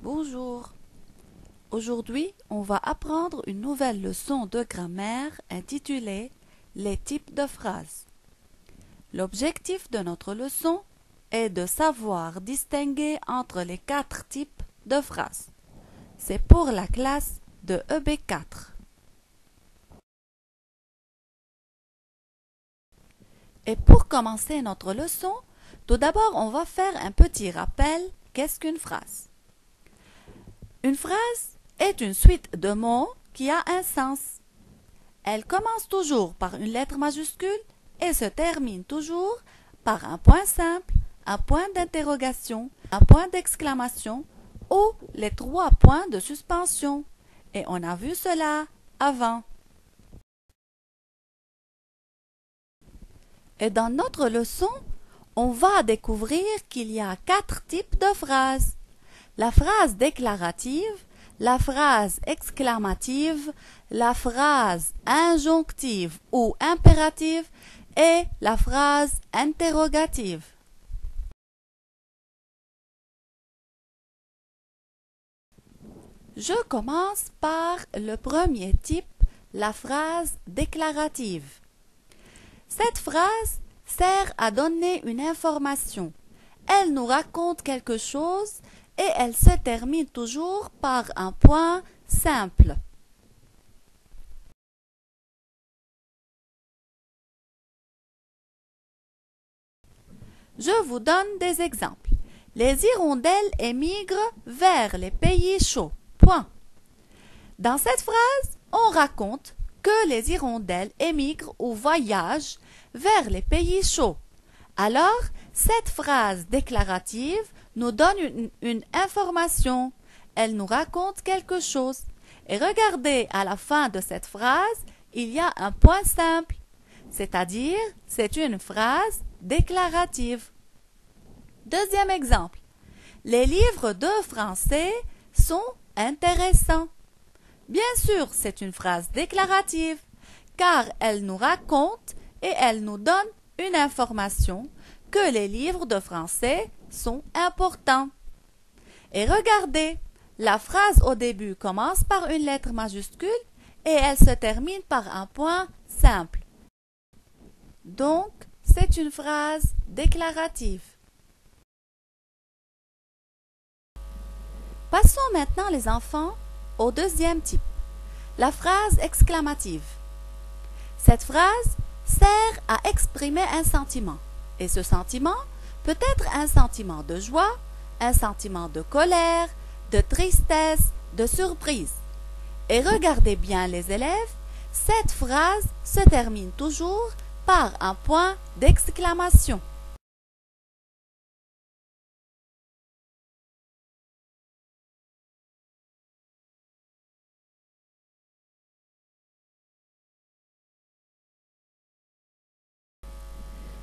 Bonjour. Aujourd'hui, on va apprendre une nouvelle leçon de grammaire intitulée Les types de phrases. L'objectif de notre leçon est de savoir distinguer entre les 4 types de phrases. C'est pour la classe de EB4. Et pour commencer notre leçon, tout d'abord on va faire un petit rappel. Qu'est-ce qu'une phrase? Une phrase est une suite de mots qui a un sens. Elle commence toujours par une lettre majuscule et se termine toujours par un point simple, un point d'interrogation, un point d'exclamation ou les 3 points de suspension. Et on a vu cela avant. Et dans notre leçon, on va découvrir qu'il y a 4 types de phrases. La phrase déclarative, la phrase exclamative, la phrase injonctive ou impérative et la phrase interrogative. Je commence par le premier type, la phrase déclarative. Cette phrase sert à donner une information. Elle nous raconte quelque chose et elle se termine toujours par un point simple. Je vous donne des exemples. Les hirondelles émigrent vers les pays chauds. Point. Dans cette phrase, on raconte que les hirondelles émigrent ou voyagent vers les pays chauds. Alors, cette phrase déclarative nous donne une information. Elle nous raconte quelque chose. Et regardez, à la fin de cette phrase, il y a un point simple. C'est-à-dire, c'est une phrase déclarative. Deuxième exemple. Les livres de français sont intéressants. Bien sûr, c'est une phrase déclarative, car elle nous raconte et elle nous donne une information que les livres de français sont importants. Et regardez, la phrase au début commence par une lettre majuscule et elle se termine par un point simple. Donc, c'est une phrase déclarative. Passons maintenant, les enfants, au deuxième type, la phrase exclamative. Cette phrase sert à exprimer un sentiment. Et ce sentiment peut être un sentiment de joie, un sentiment de colère, de tristesse, de surprise. Et regardez bien les élèves, cette phrase se termine toujours par un point d'exclamation.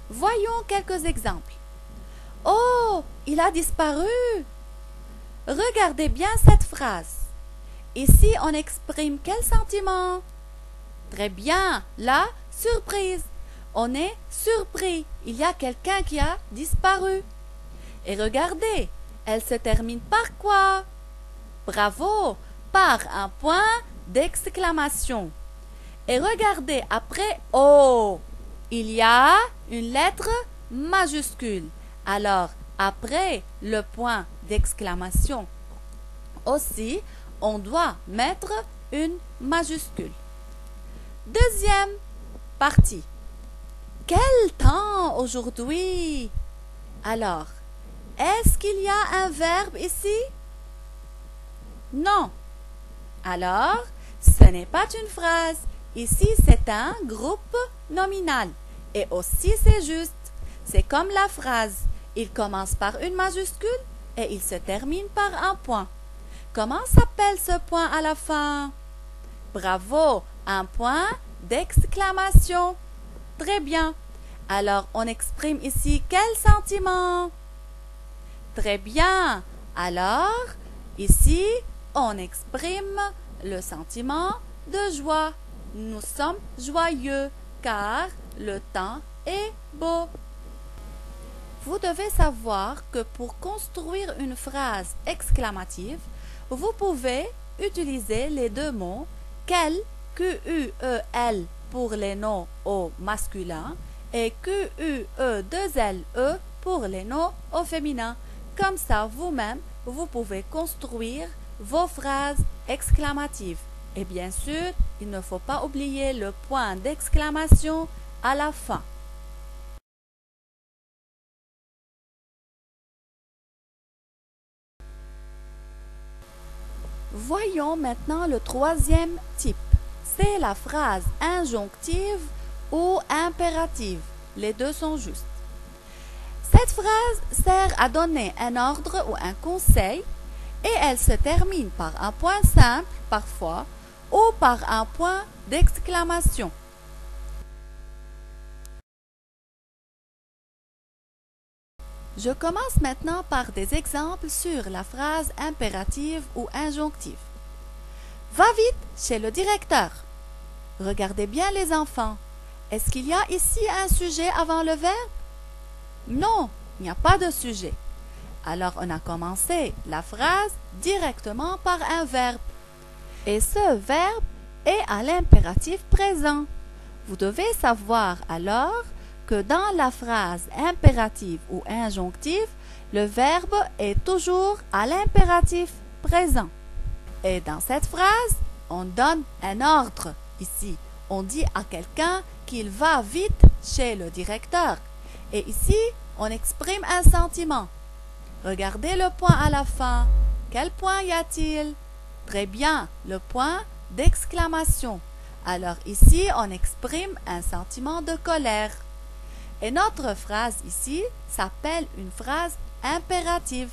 Voyons quelques exemples. Oh, il a disparu! Regardez bien cette phrase. Ici, on exprime quel sentiment? Très bien, la surprise. On est surpris. Il y a quelqu'un qui a disparu. Et regardez, elle se termine par quoi? Bravo, par un point d'exclamation. Et regardez, après « oh », il y a une lettre majuscule. Alors, après le point d'exclamation aussi, on doit mettre une majuscule. Deuxième partie. Quel temps aujourd'hui? Alors, est-ce qu'il y a un verbe ici? Non. Alors, ce n'est pas une phrase. Ici, c'est un groupe nominal. Et aussi, c'est juste. C'est comme la phrase. Il commence par une majuscule et il se termine par un point. Comment s'appelle ce point à la fin? Bravo, un point d'exclamation. Très bien. Alors, on exprime ici quel sentiment? Très bien. Alors, ici, on exprime le sentiment de joie. Nous sommes joyeux car le temps est beau. Vous devez savoir que pour construire une phrase exclamative, vous pouvez utiliser les deux mots quel, Q-U-E-L pour les noms au masculin et Q-U-E-2-L-E pour les noms au féminin. Comme ça, vous-même, vous pouvez construire vos phrases exclamatives. Et bien sûr, il ne faut pas oublier le point d'exclamation à la fin. Voyons maintenant le troisième type. C'est la phrase injonctive ou impérative. Les deux sont justes. Cette phrase sert à donner un ordre ou un conseil et elle se termine par un point simple parfois ou par un point d'exclamation. Je commence maintenant par des exemples sur la phrase impérative ou injonctive. Va vite chez le directeur. Regardez bien les enfants. Est-ce qu'il y a ici un sujet avant le verbe? Non, il n'y a pas de sujet. Alors on a commencé la phrase directement par un verbe. Et ce verbe est à l'impératif présent. Vous devez savoir alors que dans la phrase impérative ou injonctive, le verbe est toujours à l'impératif présent. Et dans cette phrase, on donne un ordre. Ici, on dit à quelqu'un qu'il va vite chez le directeur. Et ici, on exprime un sentiment. Regardez le point à la fin. Quel point y a-t-il? Très bien, le point d'exclamation. Alors ici, on exprime un sentiment de colère. Et notre phrase ici s'appelle une phrase impérative.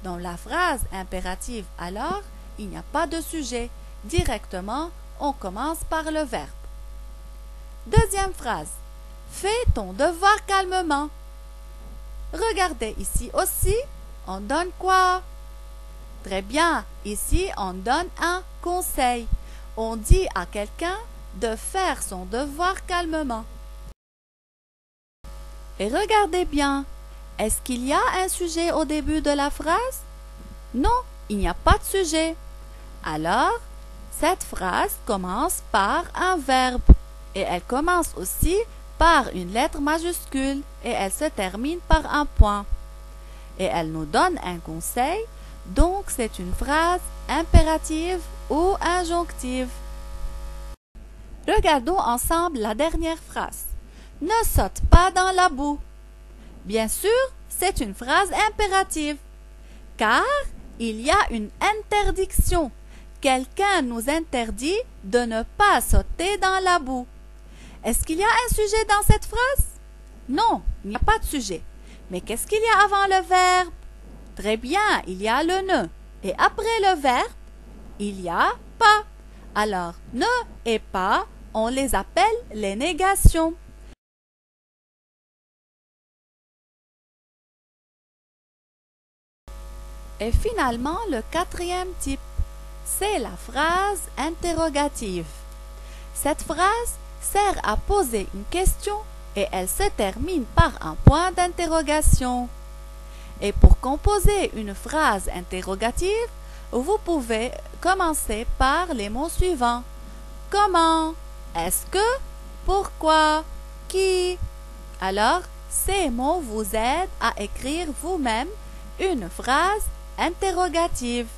Dans la phrase impérative, alors, il n'y a pas de sujet. Directement, on commence par le verbe. Deuxième phrase. Fais ton devoir calmement. Regardez ici aussi, on donne quoi? Très bien, ici on donne un conseil. On dit à quelqu'un de faire son devoir calmement. Et regardez bien, est-ce qu'il y a un sujet au début de la phrase? Non, il n'y a pas de sujet. Alors, cette phrase commence par un verbe et elle commence aussi par une lettre majuscule et elle se termine par un point. Et elle nous donne un conseil, donc c'est une phrase impérative ou injonctive. Regardons ensemble la dernière phrase. Ne saute pas dans la boue. Bien sûr, c'est une phrase impérative, car il y a une interdiction. Quelqu'un nous interdit de ne pas sauter dans la boue. Est-ce qu'il y a un sujet dans cette phrase? Non, il n'y a pas de sujet. Mais qu'est-ce qu'il y a avant le verbe? Très bien, il y a le ne. Et après le verbe, il y a pas. Alors, ne et pas, on les appelle les négations. Et finalement, le quatrième type, c'est la phrase interrogative. Cette phrase sert à poser une question et elle se termine par un point d'interrogation. Et pour composer une phrase interrogative, vous pouvez commencer par les mots suivants. Comment? Est-ce que? Pourquoi? Qui? Alors, ces mots vous aident à écrire vous-même une phrase interrogative.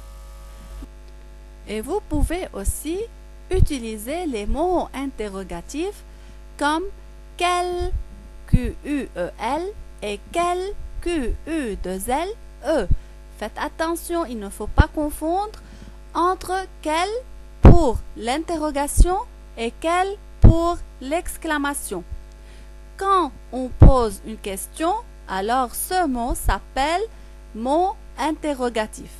Et vous pouvez aussi utiliser les mots interrogatifs comme quel, Q-U-E-L, et quel, Q-U-2-L-E. Faites attention, il ne faut pas confondre entre quel pour l'interrogation et quel pour l'exclamation. Quand on pose une question, alors ce mot s'appelle mot interrogatif.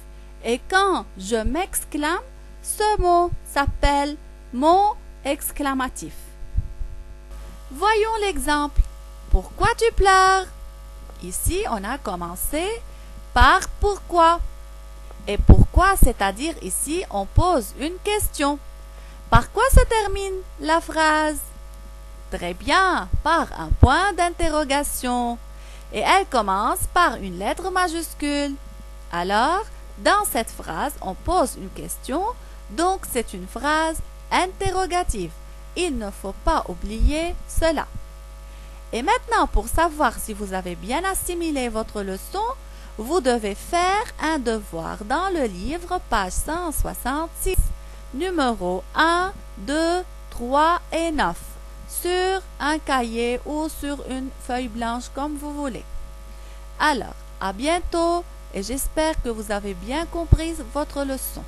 Et quand je m'exclame, ce mot s'appelle mot exclamatif. Voyons l'exemple. Pourquoi tu pleures? Ici, on a commencé par pourquoi. Et pourquoi, c'est-à-dire ici, on pose une question. Par quoi se termine la phrase? Très bien, par un point d'interrogation. et elle commence par une lettre majuscule. Alors, dans cette phrase, on pose une question, donc c'est une phrase interrogative. Il ne faut pas oublier cela. Et maintenant, pour savoir si vous avez bien assimilé votre leçon, vous devez faire un devoir dans le livre, page 166, numéro 1, 2, 3 et 9, sur un cahier ou sur une feuille blanche comme vous voulez. Alors, à bientôt et j'espère que vous avez bien compris votre leçon.